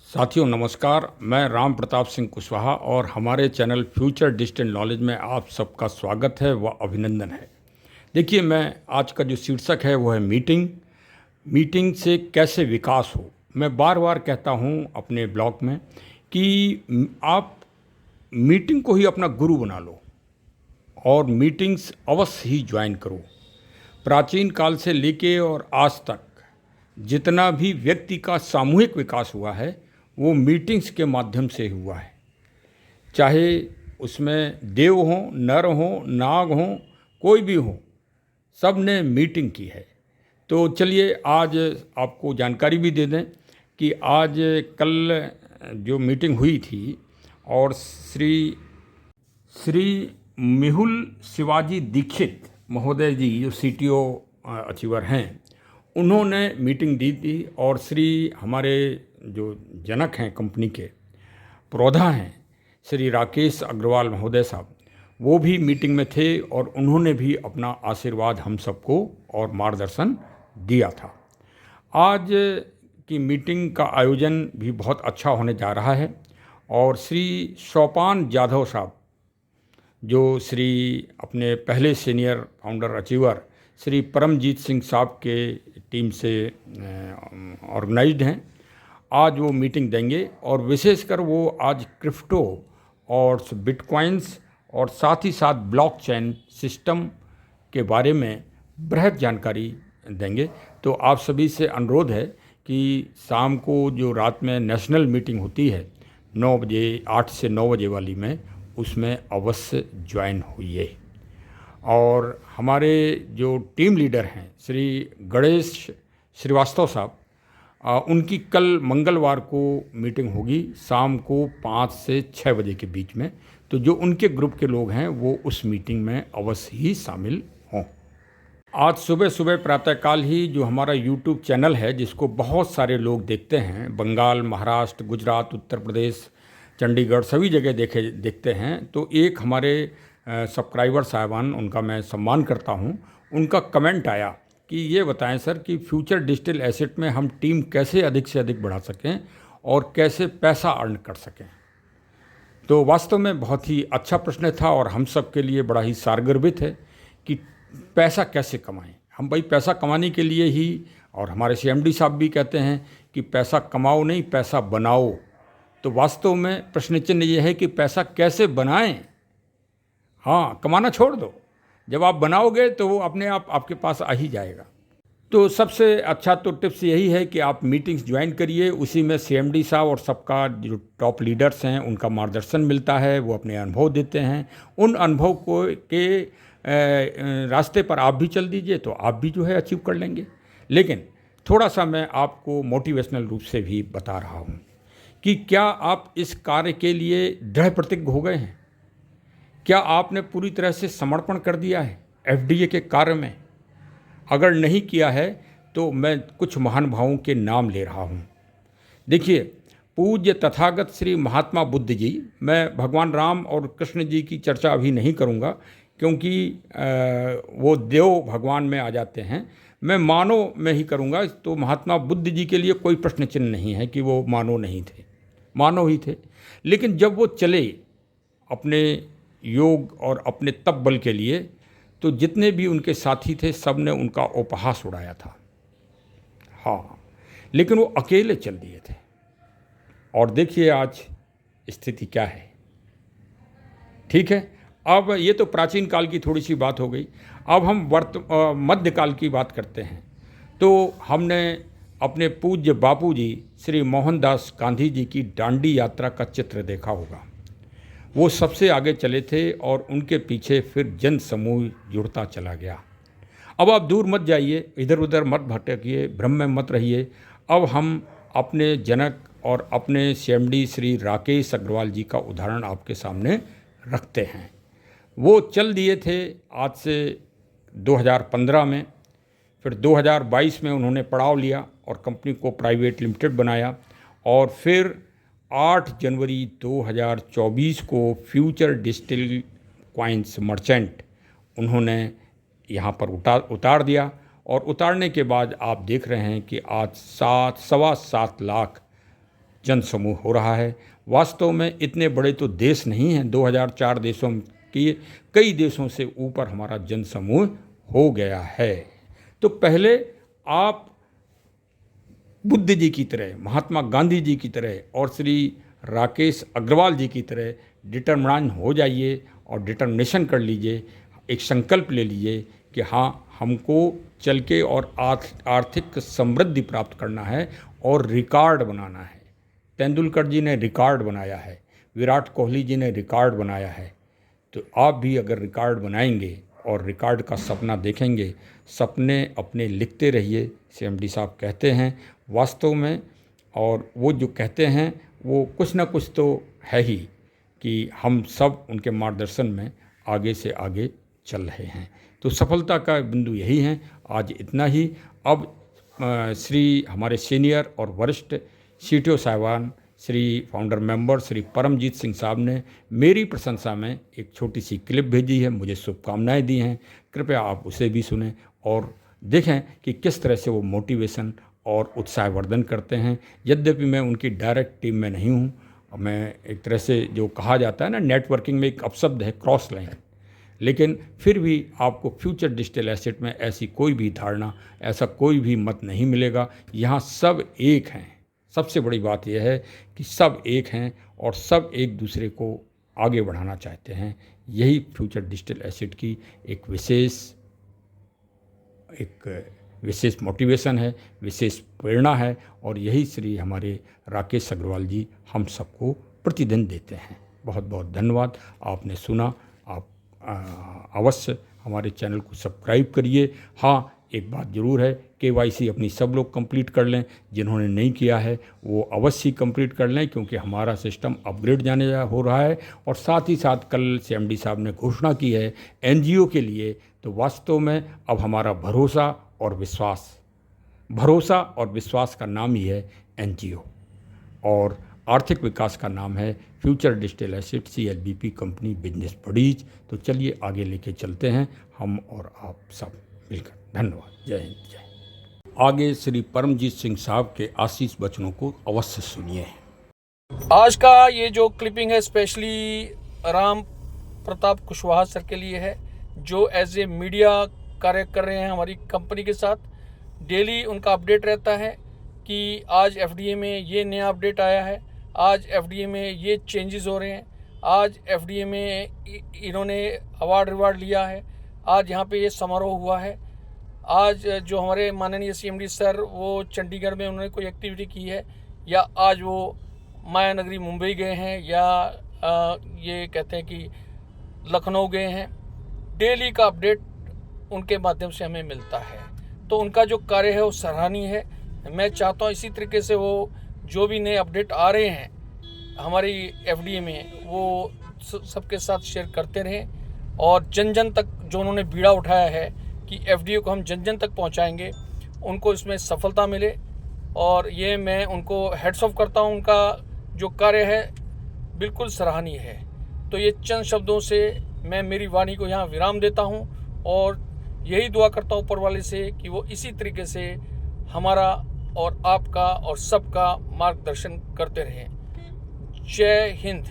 साथियों नमस्कार। मैं राम प्रताप सिंह कुशवाहा और हमारे चैनल फ्यूचर डिजिटल नॉलेज में आप सबका स्वागत है व अभिनंदन है। देखिए, मैं आज का जो शीर्षक है वो है मीटिंग से कैसे विकास हो। मैं बार बार कहता हूँ अपने ब्लॉग में कि आप मीटिंग को ही अपना गुरु बना लो और मीटिंग्स अवश्य ही ज्वाइन करो। प्राचीन काल से लेके और आज तक जितना भी व्यक्ति का सामूहिक विकास हुआ है वो मीटिंग्स के माध्यम से हुआ है। चाहे उसमें देव हों, नर हों, नाग हों, कोई भी हो, सब ने मीटिंग की है। तो चलिए आज आपको जानकारी भी दे दें कि आज कल जो मीटिंग हुई थी और श्री मेहुल शिवाजी दीक्षित महोदय जी जो सीटीओ अचीवर हैं, उन्होंने मीटिंग दी थी और श्री हमारे जो जनक हैं कंपनी के प्रौधा हैं श्री राकेश अग्रवाल महोदय साहब, वो भी मीटिंग में थे और उन्होंने भी अपना आशीर्वाद हम सबको और मार्गदर्शन दिया था। आज की मीटिंग का आयोजन भी बहुत अच्छा होने जा रहा है और श्री सोपान जाधव साहब जो श्री अपने पहले senior founder achiever Shri Paramjit Singh साहब के टीम से ऑर्गेनाइज्ड हैं, आज वो मीटिंग देंगे और विशेषकर वो आज क्रिप्टो और बिटकॉइंस और साथ ही साथ ब्लॉकचेन सिस्टम के बारे में बृहद जानकारी देंगे। तो आप सभी से अनुरोध है कि शाम को जो रात में नेशनल मीटिंग होती है 9 बजे, 8 से 9 बजे वाली में, उसमें अवश्य ज्वाइन हुइए। और हमारे जो टीम लीडर हैं श्री गणेश श्रीवास्तव साहब, उनकी कल मंगलवार को मीटिंग होगी शाम को 5 से 6 बजे के बीच में। तो जो उनके ग्रुप के लोग हैं वो उस मीटिंग में अवश्य ही शामिल हों। आज सुबह सुबह प्रातःकाल ही जो हमारा यूट्यूब चैनल है जिसको बहुत सारे लोग देखते हैं, बंगाल, महाराष्ट्र, गुजरात, उत्तर प्रदेश, चंडीगढ़ सभी जगह देखते हैं, तो एक हमारे सब्सक्राइबर साहिबान, उनका मैं सम्मान करता हूं, उनका कमेंट आया कि ये बताएं सर कि फ्यूचर डिजिटल एसेट में हम टीम कैसे अधिक से अधिक बढ़ा सकें और कैसे पैसा अर्न कर सकें। तो वास्तव में बहुत ही अच्छा प्रश्न था और हम सब के लिए बड़ा ही सारगर्भित है कि पैसा कैसे कमाएं। हम भाई पैसा कमाने के लिए ही, और हमारे सीएमडी साहब भी कहते हैं कि पैसा कमाओ नहीं पैसा बनाओ। तो वास्तव में प्रश्न चिन्ह ये है कि पैसा कैसे बनाएं। हाँ, कमाना छोड़ दो, जब आप बनाओगे तो वो अपने आप आपके पास आ ही जाएगा। तो सबसे अच्छा तो टिप्स यही है कि आप मीटिंग्स ज्वाइन करिए, उसी में सीएमडी साहब और सबका जो टॉप लीडर्स हैं उनका मार्गदर्शन मिलता है, वो अपने अनुभव देते हैं। उन अनुभव को के रास्ते पर आप भी चल दीजिए तो आप भी जो है अचीव कर लेंगे। लेकिन थोड़ा सा मैं आपको मोटिवेशनल रूप से भी बता रहा हूँ कि क्या आप इस कार्य के लिए दृढ़ प्रतिज्ञ हो गए हैं? क्या आपने पूरी तरह से समर्पण कर दिया है एफडीए के कार्य में? अगर नहीं किया है तो मैं कुछ महानुभावों के नाम ले रहा हूँ। देखिए, पूज्य तथागत श्री महात्मा बुद्ध जी, मैं भगवान राम और कृष्ण जी की चर्चा अभी नहीं करूँगा क्योंकि वो देव भगवान में आ जाते हैं, मैं मानव में ही करूँगा। तो महात्मा बुद्ध जी के लिए कोई प्रश्न चिन्ह नहीं है कि वो मानव नहीं थे, मानव ही थे। लेकिन जब वो चले अपने योग और अपने तप बल के लिए, तो जितने भी उनके साथी थे सब ने उनका उपहास उड़ाया था। हाँ, लेकिन वो अकेले चल दिए थे। और देखिए आज स्थिति क्या है। ठीक है, अब ये तो प्राचीन काल की थोड़ी सी बात हो गई। अब हम मध्यकाल की बात करते हैं। तो हमने अपने पूज्य बापू जी श्री मोहनदास गांधी जी की दांडी यात्रा का चित्र देखा होगा। वो सबसे आगे चले थे और उनके पीछे फिर जन समूह जुड़ता चला गया। अब आप दूर मत जाइए, इधर उधर मत भटकिए, भ्रम में मत रहिए। अब हम अपने जनक और अपने सीएमडी श्री राकेश अग्रवाल जी का उदाहरण आपके सामने रखते हैं। वो चल दिए थे आज से 2015 में, फिर 2022 में उन्होंने पड़ाव लिया और कंपनी को प्राइवेट लिमिटेड बनाया और फिर 8 जनवरी 2024 को फ्यूचर डिजिटल कॉइन्स मर्चेंट उन्होंने यहाँ पर उतार दिया। और उतारने के बाद आप देख रहे हैं कि आज 7 सवा 7 लाख जन समूह हो रहा है। वास्तव में इतने बड़े तो देश नहीं हैं, 2004 देशों की कई देशों से ऊपर हमारा जन समूह हो गया है। तो पहले आप बुद्ध जी की तरह, महात्मा गांधी जी की तरह और श्री राकेश अग्रवाल जी की तरह डिटरमिनेशन हो जाइए और डिटर्मिनेशन कर लीजिए, एक संकल्प ले लीजिए कि हाँ, हमको चल के और आर्थिक समृद्धि प्राप्त करना है और रिकॉर्ड बनाना है। तेंदुलकर जी ने रिकॉर्ड बनाया है, विराट कोहली जी ने रिकॉर्ड बनाया है, तो आप भी अगर रिकॉर्ड बनाएंगे और रिकॉर्ड का सपना देखेंगे, सपने अपने लिखते रहिए, CMD साहब कहते हैं वास्तव में। और वो जो कहते हैं वो कुछ ना कुछ तो है ही कि हम सब उनके मार्गदर्शन में आगे से आगे चल रहे हैं। तो सफलता का बिंदु यही है। आज इतना ही। अब श्री हमारे सीनियर और वरिष्ठ CTO साहिबान, श्री फाउंडर मेंबर श्री परमजीत सिंह साहब ने मेरी प्रशंसा में एक छोटी सी क्लिप भेजी है, मुझे शुभकामनाएं दी हैं। कृपया आप उसे भी सुनें और देखें कि किस तरह से वो मोटिवेशन और उत्साहवर्धन करते हैं। यद्यपि मैं उनकी डायरेक्ट टीम में नहीं हूँ, मैं एक तरह से जो कहा जाता है ना, नेटवर्किंग में एक अपशब्द है क्रॉस लाइन, लेकिन फिर भी आपको फ्यूचर डिजिटल एसेट में ऐसी कोई भी धारणा, ऐसा कोई भी मत नहीं मिलेगा। यहाँ सब एक हैं। सबसे बड़ी बात यह है कि सब एक हैं और सब एक दूसरे को आगे बढ़ाना चाहते हैं। यही फ्यूचर डिजिटल एसेट की एक विशेष मोटिवेशन है, विशेष प्रेरणा है, और यही श्री हमारे राकेश अग्रवाल जी हम सबको प्रतिदिन देते हैं। बहुत बहुत धन्यवाद। आपने सुना। आप अवश्य हमारे चैनल को सब्सक्राइब करिए। हाँ, एक बात ज़रूर है, KYC अपनी सब लोग कंप्लीट कर लें। जिन्होंने नहीं किया है वो अवश्य कंप्लीट कर लें, क्योंकि हमारा सिस्टम अपग्रेड जाने हो रहा है। और साथ ही साथ कल CMD साहब ने घोषणा की है NGO के लिए। तो वास्तव में अब हमारा भरोसा और विश्वास का नाम ही है NGO, और आर्थिक विकास का नाम है future digital asset CLBP company business buddies. तो चलिए आगे लेके चलते हैं हम और आप सब मिलकर। धन्यवाद। जय हिंद, जय हिंद। आगे श्री परमजीत सिंह साहब के आशीष वचनों को अवश्य सुनिए। आज का ये जो क्लिपिंग है स्पेशली राम प्रताप कुशवाहा सर के लिए है, जो एज ए मीडिया कार्य कर रहे हैं हमारी कंपनी के साथ। डेली उनका अपडेट रहता है कि आज FDA में ये नया अपडेट आया है, आज FDA में ये चेंजेस हो रहे हैं, आज FDA में इन्होंने अवार्ड लिया है, आज यहाँ पे ये समारोह हुआ है, आज जो हमारे माननीय CMD सर वो चंडीगढ़ में उन्होंने कोई एक्टिविटी की है, या आज वो माया नगरी मुंबई गए हैं, या ये कहते हैं कि लखनऊ गए हैं। डेली का अपडेट उनके माध्यम से हमें मिलता है। तो उनका जो कार्य है वो सराहनीय है। मैं चाहता हूँ इसी तरीके से वो जो भी नए अपडेट आ रहे हैं हमारी FDA में, वो सबके साथ शेयर करते रहें, और जन जन तक जो उन्होंने बीड़ा उठाया है कि FDA को हम जन जन तक पहुंचाएंगे, उनको इसमें सफलता मिले। और ये मैं उनको हेड्स ऑफ करता हूं। उनका जो कार्य है बिल्कुल सराहनीय है। तो ये चंद शब्दों से मैं मेरी वाणी को यहाँ विराम देता हूँ, और यही दुआ करता हूँ ऊपर वाले से कि वो इसी तरीके से हमारा और आपका और सबका मार्गदर्शन करते रहें। जय हिंद।